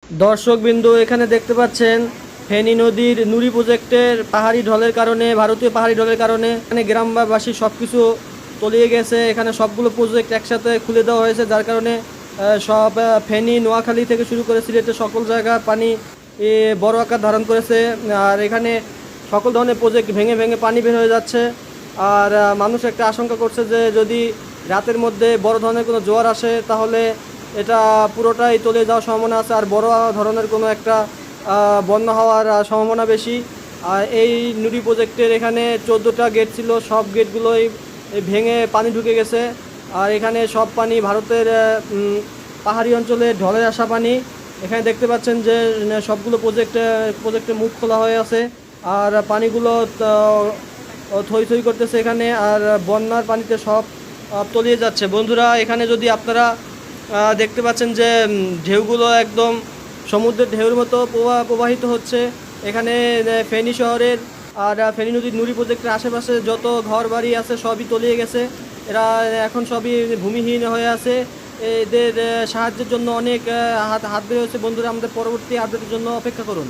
দর্শকবিন্দু এখানে দেখতে পাচ্ছেন ফেনী নদীর নুড়ি প্রজেক্টের পাহাড়ি ঢলের কারণে, ভারতীয় পাহাড়ি ঢলের কারণে এখানে গ্রামবাসী সব কিছু তলিয়ে গেছে। এখানে সবগুলো প্রজেক্ট একসাথে খুলে দেওয়া হয়েছে, যার কারণে সব ফেনী, নোয়াখালী থেকে শুরু করে সিলেটের সকল জায়গার পানি বড় আকার ধারণ করেছে। আর এখানে সকল ধরনের প্রজেক্ট ভেঙে ভেঙে পানি বের হয়ে যাচ্ছে। আর মানুষ একটা আশঙ্কা করছে যে যদি রাতের মধ্যে বড় ধরনের কোনো জোয়ার আসে তাহলে এটা পুরোটাই তলিয়ে যাওয়ার সম্ভাবনা আছে, আর বড় ধরনের কোনো একটা বন্যা হওয়ার সম্ভাবনা বেশি। আর এই নুড়ি প্রজেক্টের এখানে 14টা গেট ছিল, সব গেটগুলোই ভেঙে পানি ঢুকে গেছে। আর এখানে সব পানি ভারতের পাহাড়ি অঞ্চলে ঢলের আসা পানি। এখানে দেখতে পাচ্ছেন যে সবগুলো প্রজেক্টের মুখ খোলা হয়ে আছে, আর পানিগুলো থই থই করতেছে এখানে, আর বন্যার পানিতে সব তলিয়ে যাচ্ছে। বন্ধুরা, এখানে যদি আপনারা দেখতে পাচ্ছেন যে ঢেউগুলো একদম সমুদ্রের ঢেউর মতো প্রবাহিত হচ্ছে এখানে ফেনী শহরের। আর ফেনী নদীর নুড়ি প্রজেক্টের আশেপাশে যত ঘর বাড়ি আছে সবই তলিয়ে গেছে। এরা এখন সবই ভূমিহীন হয়ে আছে। এদের সাহায্যের জন্য অনেক হাত বের হয়েছে। বন্ধুরা, আমাদের পরবর্তী আপডেটের জন্য অপেক্ষা করুন।